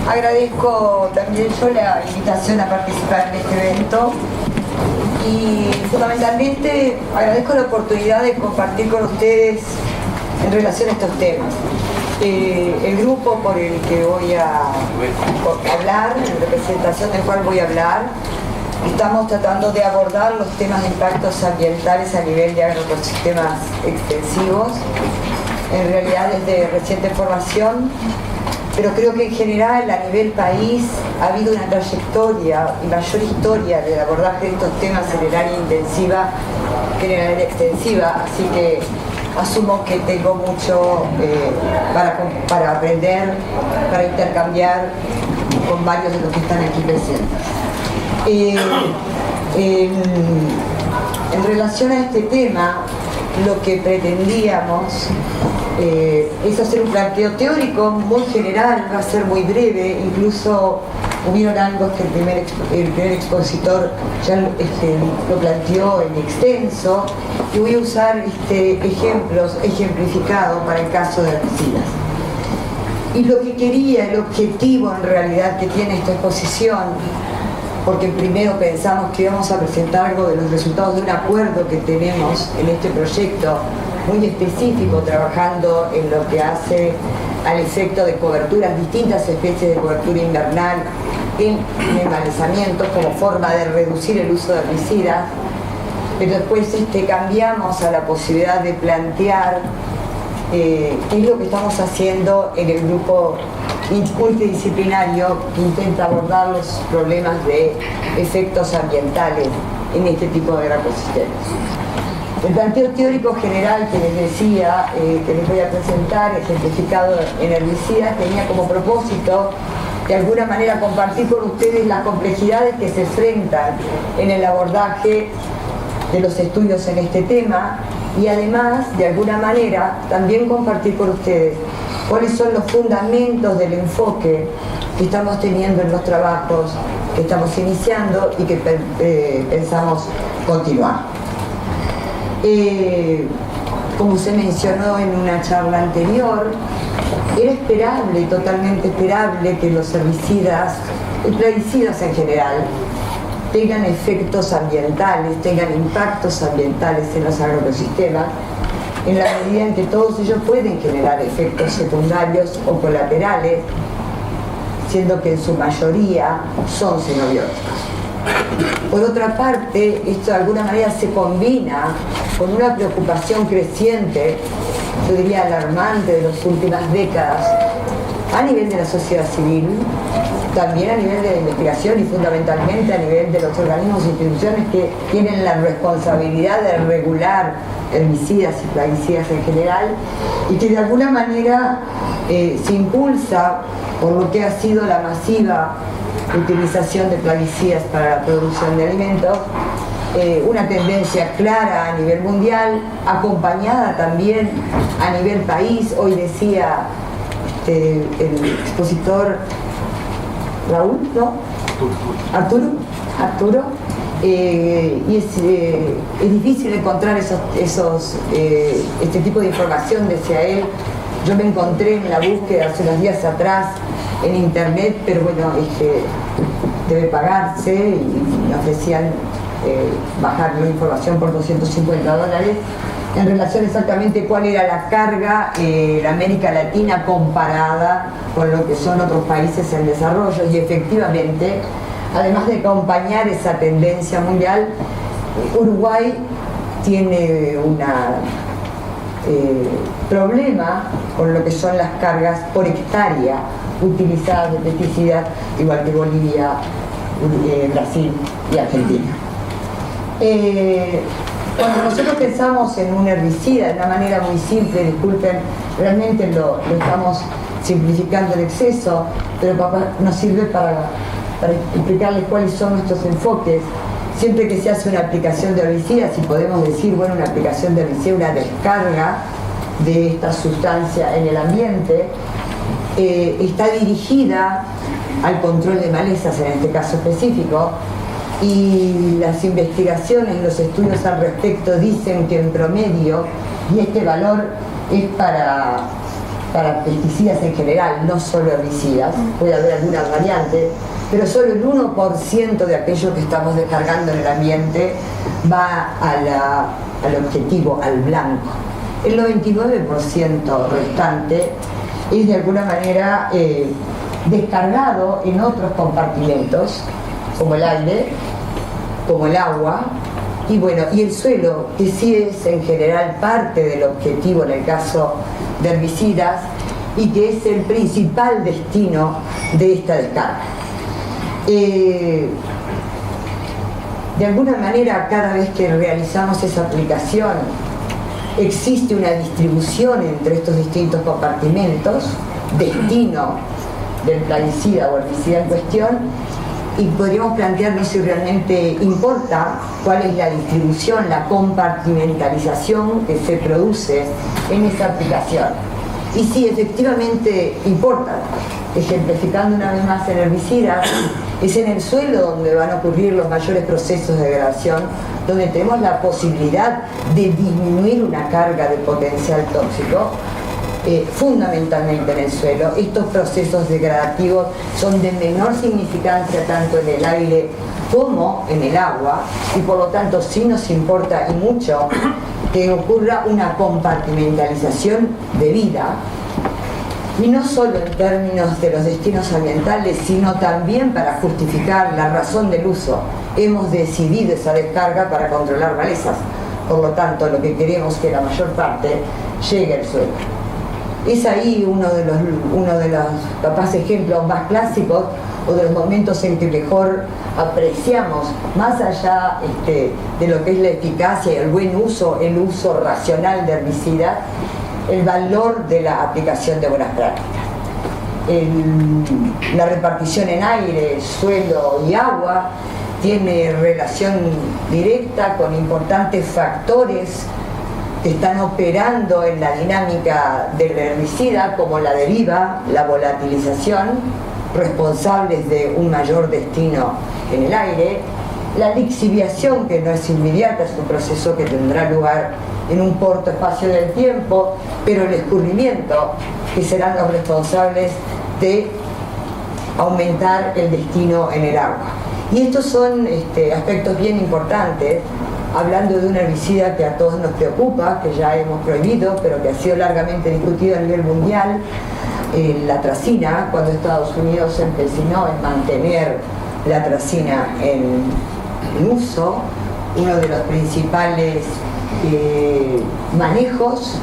Agradezco también yo la invitación a participar en este evento y fundamentalmente agradezco la oportunidad de compartir con ustedes en relación a estos temas. El grupo por el que voy a hablar, en representación del cual voy a hablar, estamos tratando de abordar los temas de impactos ambientales a nivel de agroecosistemas extensivos, en realidad desde reciente formación, pero creo que en general a nivel país ha habido una trayectoria y mayor historia del abordaje de estos temas en el área intensiva que en el área extensiva, así que asumo que tengo mucho para aprender, para intercambiar con varios de los que están aquí presentes. En relación a este tema, lo que pretendíamos es hacer un planteo teórico muy general, va a ser muy breve, incluso hubieron algo que el primer expositor ya lo planteó en extenso, y voy a usar ejemplos ejemplificados para el caso de herbicidas. Y lo que quería, el objetivo en realidad que tiene esta exposición, porque primero pensamos que íbamos a presentar algo de los resultados de un acuerdo que tenemos en este proyecto, muy específico, trabajando en lo que hace al efecto de coberturas, distintas especies de cobertura invernal en embalsamientos como forma de reducir el uso de herbicidas, pero después cambiamos a la posibilidad de plantear qué es lo que estamos haciendo en el grupo multidisciplinario que intenta abordar los problemas de efectos ambientales en este tipo de ecosistemas. El planteo teórico general que les decía, que les voy a presentar, ejemplificado en herbicidas, tenía como propósito de alguna manera compartir con ustedes las complejidades que se enfrentan en el abordaje de los estudios en este tema y además, de alguna manera, también compartir con ustedes cuáles son los fundamentos del enfoque que estamos teniendo en los trabajos que estamos iniciando y que pensamos continuar. Como se mencionó en una charla anterior, era esperable, totalmente esperable, que los herbicidas y plaguicidas en general tengan efectos ambientales, tengan impactos ambientales en los agroecosistemas, en la medida en que todos ellos pueden generar efectos secundarios o colaterales, siendo que en su mayoría son xenobióticos. Por otra parte, esto de alguna manera se combina con una preocupación creciente, yo diría alarmante, de las últimas décadas, a nivel de la sociedad civil, también a nivel de la investigación y fundamentalmente a nivel de los organismos e instituciones que tienen la responsabilidad de regular herbicidas y plaguicidas en general, y que de alguna manera se impulsa por lo que ha sido la masiva utilización de plaguicidas para la producción de alimentos, una tendencia clara a nivel mundial, acompañada también a nivel país. Hoy decía el expositor Raúl, ¿no? Arturo, y es difícil encontrar este tipo de información, decía él. Yo me encontré en la búsqueda hace unos días atrás en internet, pero bueno, debe pagarse, y me ofrecían bajar la información por $250 en relación exactamente cuál era la carga en América Latina comparada con lo que son otros países en desarrollo, y efectivamente, además de acompañar esa tendencia mundial, Uruguay tiene un problema con lo que son las cargas por hectárea utilizadas de pesticidas, igual que Bolivia, Brasil y Argentina. Cuando nosotros pensamos en un herbicida de una manera muy simple, disculpen, realmente lo estamos simplificando en exceso, pero nos sirve para explicarles cuáles son nuestros enfoques. Siempre que se hace una aplicación de herbicidas, si podemos decir, bueno, una aplicación de herbicida, una descarga de esta sustancia en el ambiente, está dirigida al control de malezas en este caso específico, y las investigaciones, los estudios al respecto dicen que en promedio, y este valor es para para pesticidas en general, no solo herbicidas, puede haber algunas variantes, pero solo el 1% de aquello que estamos descargando en el ambiente va al objetivo, al blanco. El 99% restante es de alguna manera descargado en otros compartimentos, como el aire, como el agua, y bueno, y el suelo, que sí es en general parte del objetivo en el caso de herbicidas, y que es el principal destino de esta descarga. De alguna manera, cada vez que realizamos esa aplicación, existe una distribución entre estos distintos compartimentos, destino del plaguicida o herbicida en cuestión, y podríamos plantearnos si realmente importa cuál es la distribución, la compartimentalización que se produce en esa aplicación. Y sí, efectivamente importa. Ejemplificando una vez más en herbicidas, es en el suelo donde van a ocurrir los mayores procesos de degradación, donde tenemos la posibilidad de disminuir una carga de potencial tóxico, fundamentalmente en el suelo. Estos procesos degradativos son de menor significancia tanto en el aire como en el agua, y por lo tanto sí nos importa y mucho que ocurra una compartimentalización de vida, y no solo en términos de los destinos ambientales, sino también para justificar la razón del uso. Hemos decidido esa descarga para controlar malezas, por lo tanto lo que queremos es que la mayor parte llegue al suelo. Es ahí uno de los capaz ejemplos más clásicos, o de los momentos en que mejor apreciamos, más allá de lo que es la eficacia y el buen uso, el uso racional de herbicidas, el valor de la aplicación de buenas prácticas. La repartición en aire, suelo y agua tiene relación directa con importantes factores que están operando en la dinámica del herbicida, como la deriva, la volatilización, responsables de un mayor destino en el aire, la lixiviación, que no es inmediata, es un proceso que tendrá lugar en un corto espacio del tiempo, pero el escurrimiento, que serán los responsables de aumentar el destino en el agua. Y estos son aspectos bien importantes, hablando de un herbicida que a todos nos preocupa, que ya hemos prohibido, pero que ha sido largamente discutido a nivel mundial, la atracina, cuando Estados Unidos se empecinó en mantener la atracina en uso. Uno de los principales manejos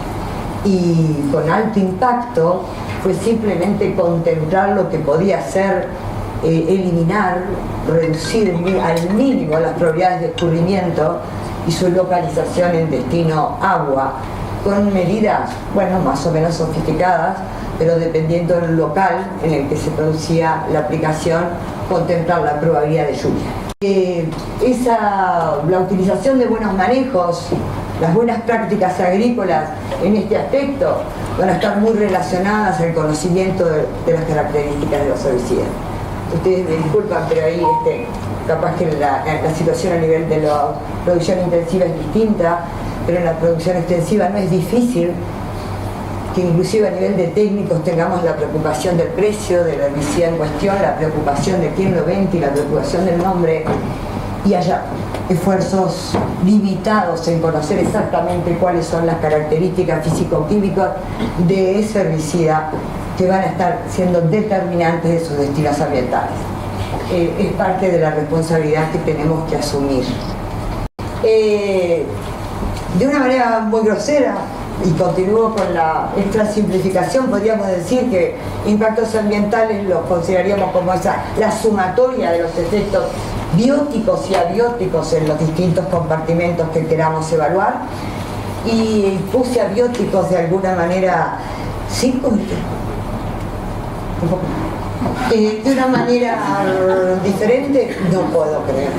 y con alto impacto fue simplemente contemplar lo que podía ser eliminar, reducir al mínimo las probabilidades de escurrimiento y su localización en destino agua, con medidas, bueno, más o menos sofisticadas, pero dependiendo del local en el que se producía la aplicación, contemplar la probabilidad de lluvia. La utilización de buenos manejos, las buenas prácticas agrícolas en este aspecto van a estar muy relacionadas al conocimiento de las características de los herbicidas. Ustedes me disculpan, pero ahí capaz que la situación a nivel de la producción intensiva es distinta, pero en la producción extensiva no es difícil que inclusive a nivel de técnicos tengamos la preocupación del precio de la herbicida en cuestión, la preocupación de quién lo vende y la preocupación del nombre, y haya esfuerzos limitados en conocer exactamente cuáles son las características físico-químicas de ese herbicida que van a estar siendo determinantes de sus destinos ambientales. Es parte de la responsabilidad que tenemos que asumir. De una manera muy grosera, y continúo con la extra simplificación, podríamos decir que impactos ambientales los consideraríamos como la sumatoria de los efectos bióticos y abióticos en los distintos compartimentos que queramos evaluar, y puse abióticos de alguna manera de una manera diferente, no puedo creer.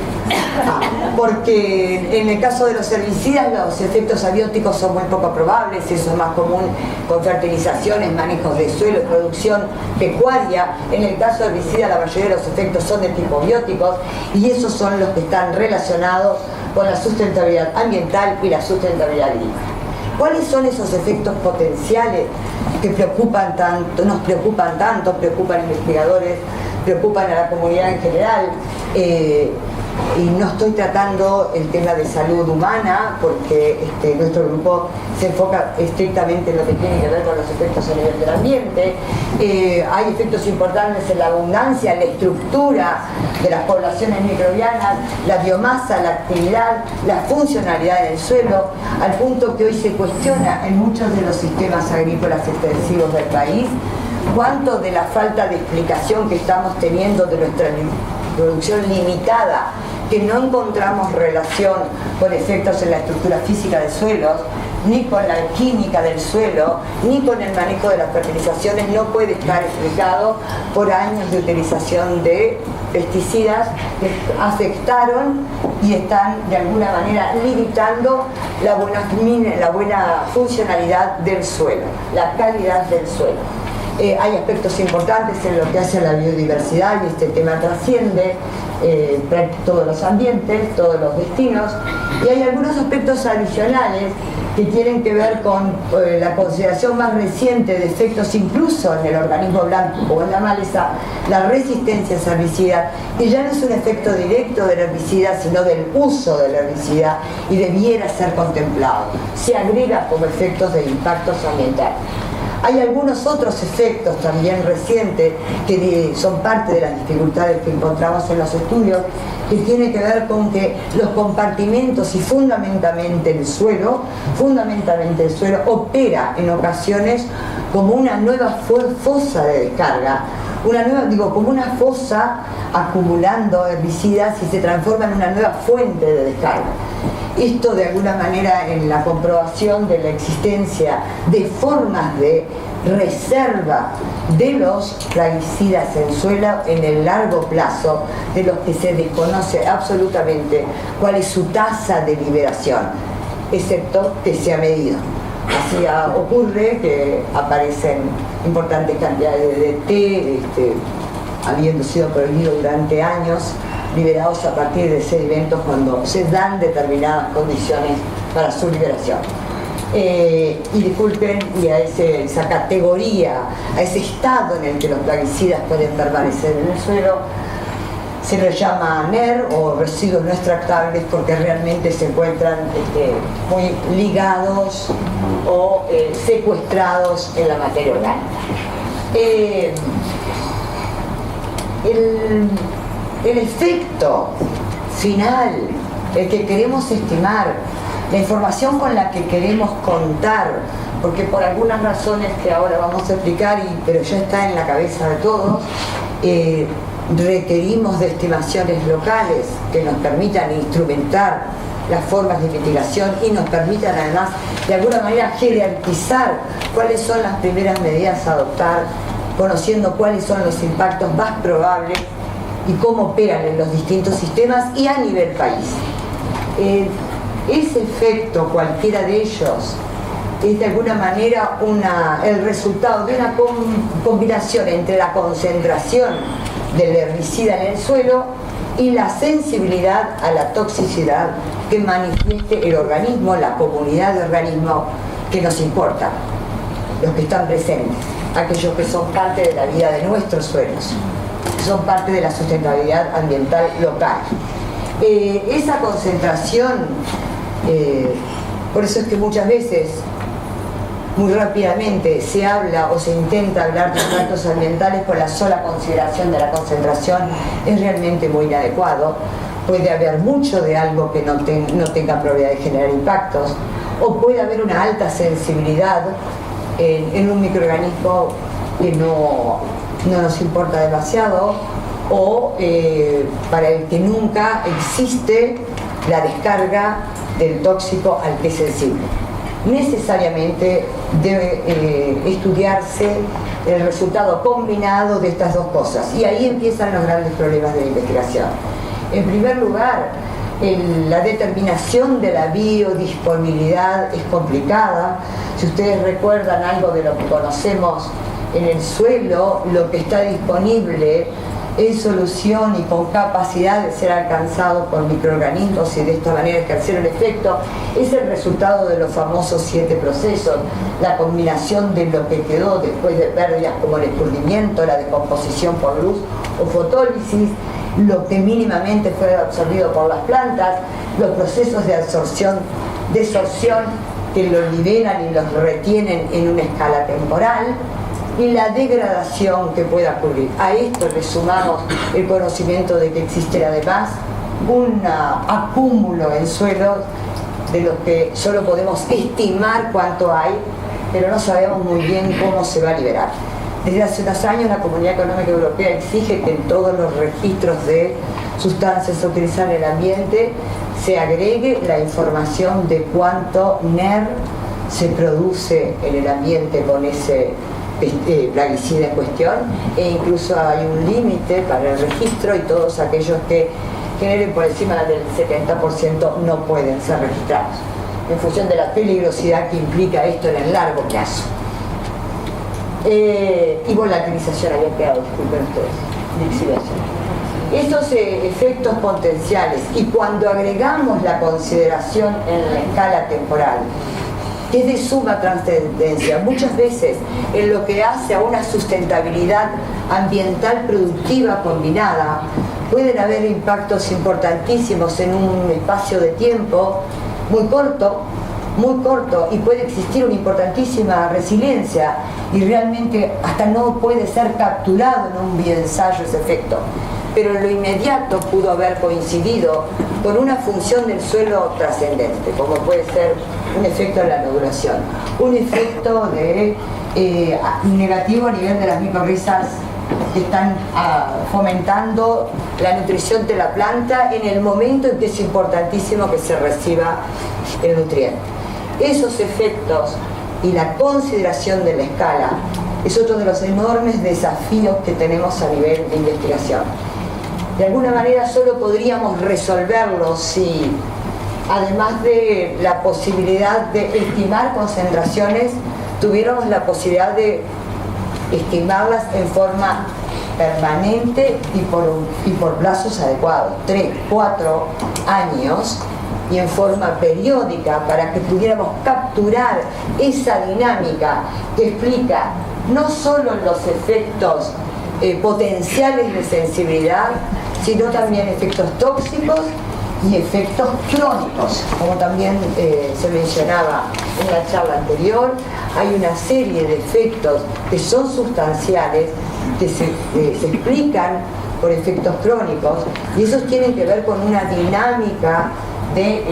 Porque en el caso de los herbicidas los efectos abióticos son muy poco probables, eso es más común con fertilizaciones, manejos de suelo, producción pecuaria. En el caso de herbicidas la mayoría de los efectos son de tipo bióticos, y esos son los que están relacionados con la sustentabilidad ambiental y la sustentabilidad agrícola. ¿Cuáles son esos efectos potenciales que preocupan tanto, nos preocupan tanto, preocupan a investigadores, preocupan a la comunidad en general? Y no estoy tratando el tema de salud humana porque nuestro grupo se enfoca estrictamente en lo que tiene que ver con los efectos a nivel del ambiente. Hay efectos importantes en la abundancia, en la estructura de las poblaciones microbianas, la biomasa, la actividad, la funcionalidad del suelo, al punto que hoy se cuestiona en muchos de los sistemas agrícolas extensivos del país cuánto de la falta de explicación que estamos teniendo de nuestra producción limitada, que no encontramos relación con efectos en la estructura física de suelos, ni con la química del suelo, ni con el manejo de las fertilizaciones, no puede estar explicado por años de utilización de pesticidas que afectaron y están de alguna manera limitando la buena funcionalidad del suelo, la calidad del suelo. Hay aspectos importantes en lo que hace a la biodiversidad y este tema trasciende todos los ambientes, todos los destinos, y hay algunos aspectos adicionales que tienen que ver con la consideración más reciente de efectos incluso en el organismo blanco o en la maleza, la resistencia a herbicida, que ya no es un efecto directo del herbicida, sino del uso del herbicida y debiera ser contemplado. Se agrega como efectos de impactos ambientales. Hay algunos otros efectos también recientes que son parte de las dificultades que encontramos en los estudios, que tiene que ver con que los compartimentos y fundamentalmente el suelo opera en ocasiones como una nueva fosa de descarga, como una fosa acumulando herbicidas y se transforma en una nueva fuente de descarga. Esto de alguna manera en la comprobación de la existencia de formas de reserva de los plaguicidas en suelo en el largo plazo, de los que se desconoce absolutamente cuál es su tasa de liberación, excepto que se ha medido. Así ocurre que aparecen importantes cantidades de DDT, habiendo sido prohibido durante años, liberados a partir de sedimentos cuando se dan determinadas condiciones para su liberación. Y disculpen, y a esa categoría, a ese estado en el que los plaguicidas pueden permanecer en el suelo, se les llama NER o residuos no extractables porque realmente se encuentran muy ligados o secuestrados en la materia orgánica. El efecto final, el que queremos estimar, la información con la que queremos contar, porque por algunas razones que ahora vamos a explicar, pero ya está en la cabeza de todos, requerimos de estimaciones locales que nos permitan instrumentar las formas de mitigación y nos permitan además de alguna manera jerarquizar cuáles son las primeras medidas a adoptar, conociendo cuáles son los impactos más probables y cómo operan en los distintos sistemas y a nivel país. Ese efecto, cualquiera de ellos, es de alguna manera el resultado de una combinación entre la concentración del herbicida en el suelo y la sensibilidad a la toxicidad que manifieste el organismo, la comunidad de organismos que nos importan, los que están presentes, aquellos que son parte de la vida de nuestros suelos, que son parte de la sustentabilidad ambiental local. Esa concentración, por eso es que muchas veces, muy rápidamente, se habla o se intenta hablar de impactos ambientales por la sola consideración de la concentración, es realmente muy inadecuado. Puede haber mucho de algo que no tenga probabilidad de generar impactos, o puede haber una alta sensibilidad en un microorganismo que no nos importa demasiado, o para el que nunca existe la descarga del tóxico al que es sensible. Necesariamente debe estudiarse el resultado combinado de estas dos cosas, y ahí empiezan los grandes problemas de la investigación. En primer lugar, la determinación de la biodisponibilidad es complicada. Si ustedes recuerdan algo de lo que conocemos en el suelo, lo que está disponible en solución y con capacidad de ser alcanzado por microorganismos y de esta manera ejercer el efecto, es el resultado de los famosos 7 procesos, la combinación de lo que quedó después de pérdidas como el escurrimiento, la decomposición por luz o fotólisis, lo que mínimamente fue absorbido por las plantas, los procesos de absorción, desorción que los liberan y los retienen en una escala temporal, y la degradación que pueda ocurrir. A esto le sumamos el conocimiento de que existe además un acúmulo en suelos de los que solo podemos estimar cuánto hay, pero no sabemos muy bien cómo se va a liberar. Desde hace unos años la Comunidad Económica Europea exige que en todos los registros de sustancias utilizadas en el ambiente se agregue la información de cuánto NER se produce en el ambiente con ese plaguicida en cuestión, e incluso hay un límite para el registro y todos aquellos que generen por encima del 70% no pueden ser registrados, en función de la peligrosidad que implica esto en el largo plazo. Y volatilización había quedado, disculpen ustedes, lixiviación. Estos efectos potenciales, y cuando agregamos la consideración en la escala temporal, es de suma trascendencia, muchas veces en lo que hace a una sustentabilidad ambiental productiva combinada, pueden haber impactos importantísimos en un espacio de tiempo muy corto, y puede existir una importantísima resiliencia, y realmente hasta no puede ser capturado en un bioensayo ese efecto. Pero en lo inmediato pudo haber coincidido con una función del suelo trascendente, como puede ser un efecto de la nodulación, un efecto de, negativo a nivel de las micorrizas que están fomentando la nutrición de la planta en el momento en que es importantísimo que se reciba el nutriente. Esos efectos y la consideración de la escala es otro de los enormes desafíos que tenemos a nivel de investigación. De alguna manera solo podríamos resolverlo si, además de la posibilidad de estimar concentraciones, tuviéramos la posibilidad de estimarlas en forma permanente y por plazos adecuados, 3, 4 años, y en forma periódica, para que pudiéramos capturar esa dinámica que explica no solo los efectos potenciales de sensibilidad, sino también efectos tóxicos y efectos crónicos, como también se mencionaba en la charla anterior. Hay una serie de efectos que son sustanciales, que se explican por efectos crónicos, y esos tienen que ver con una dinámica del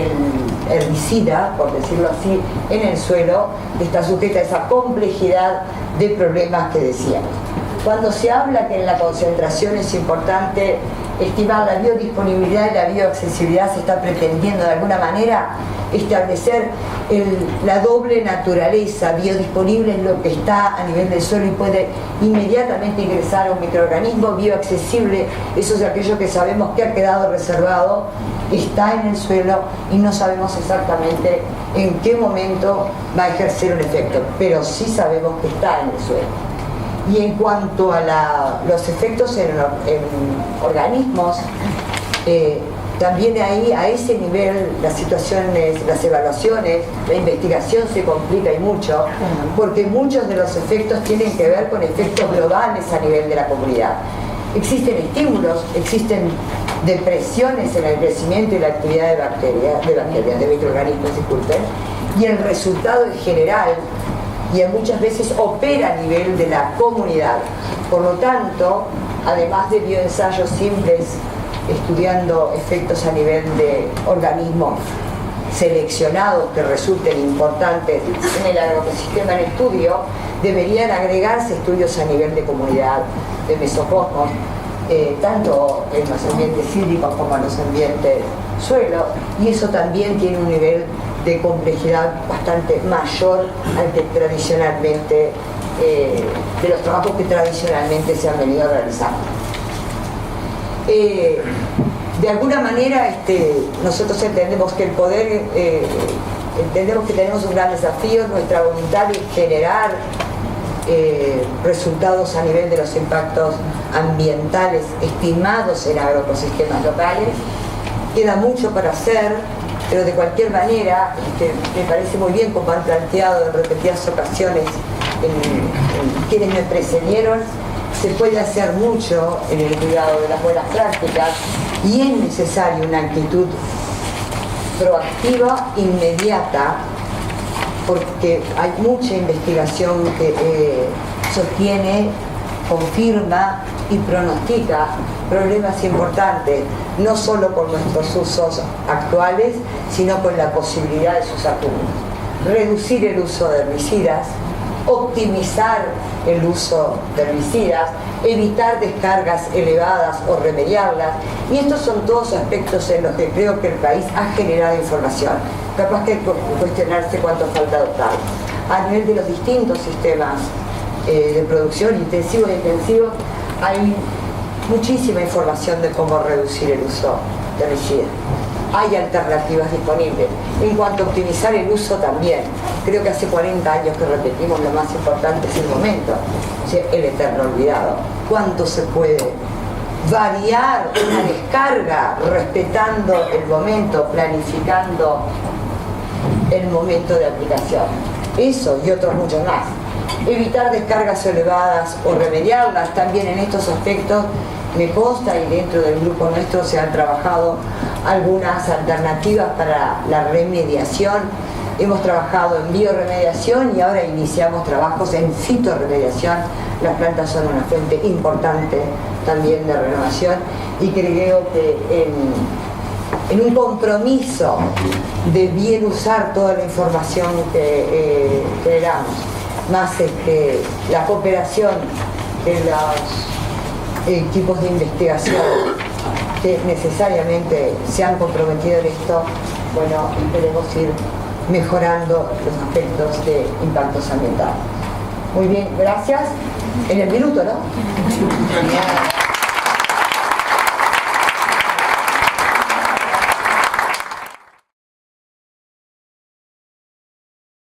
herbicida, por decirlo así, en el suelo, que está sujeta a esa complejidad de problemas que decíamos. Cuando se habla que en la concentración es importante estimar la biodisponibilidad y la bioaccesibilidad, se está pretendiendo de alguna manera establecer la doble naturaleza. Biodisponible es lo que está a nivel del suelo y puede inmediatamente ingresar a un microorganismo. Bioaccesible, eso es aquello que sabemos que ha quedado reservado, está en el suelo y no sabemos exactamente en qué momento va a ejercer un efecto, pero sí sabemos que está en el suelo. Y en cuanto a los efectos en organismos, también ahí, a ese nivel, las situaciones, las evaluaciones, la investigación se complica y mucho, porque muchos de los efectos tienen que ver con efectos globales a nivel de la comunidad. Existen estímulos, existen depresiones en el crecimiento y la actividad de microorganismos, disculpen, y el resultado en general, y muchas veces opera a nivel de la comunidad. Por lo tanto, además de bioensayos simples, estudiando efectos a nivel de organismos seleccionados que resulten importantes en el agroecosistema en estudio, deberían agregarse estudios a nivel de comunidad, de mesocosmos, tanto en los ambientes hídricos como en los ambientes suelo, y eso también tiene un nivel de complejidad bastante mayor al que tradicionalmente, de los trabajos que tradicionalmente se han venido realizando. De alguna manera nosotros entendemos que el poder, entendemos que tenemos un gran desafío, nuestra voluntad de generar resultados a nivel de los impactos ambientales estimados en agroecosistemas locales. Queda mucho para hacer, pero de cualquier manera, me parece muy bien, como han planteado en repetidas ocasiones quienes me precedieron, se puede hacer mucho en el cuidado de las buenas prácticas y es necesaria una actitud proactiva, inmediata, porque hay mucha investigación que sostiene, confirma y pronostica problemas importantes, no solo con nuestros usos actuales, sino con la posibilidad de sus acúmulos. Reducir el uso de herbicidas, optimizar el uso de herbicidas, evitar descargas elevadas o remediarlas, y estos son todos aspectos en los que creo que el país ha generado información. Capaz que hay que cuestionarse cuánto falta adoptar. A nivel de los distintos sistemas de producción, intensivos e intensivos, hay muchísima información de cómo reducir el uso de herbicidas. Hay alternativas disponibles. En cuanto a optimizar el uso también, creo que hace 40 años que repetimos lo más importante es el momento, o sea, el eterno olvidado. ¿Cuánto se puede variar una descarga respetando el momento, planificando el momento de aplicación? Eso y otros muchos más. Evitar descargas elevadas o remediarlas también en estos aspectos. Me consta, y dentro del grupo nuestro se han trabajado algunas alternativas para la remediación. Hemos trabajado en bioremediación y ahora iniciamos trabajos en fitorremediación. Las plantas son una fuente importante también de renovación y creo que en un compromiso de bien usar toda la información que generamos, más la cooperación de los equipos de investigación que necesariamente se han comprometido en esto, bueno, esperemos ir mejorando los aspectos de impactos ambientales. Muy bien, gracias. En el minuto, ¿no?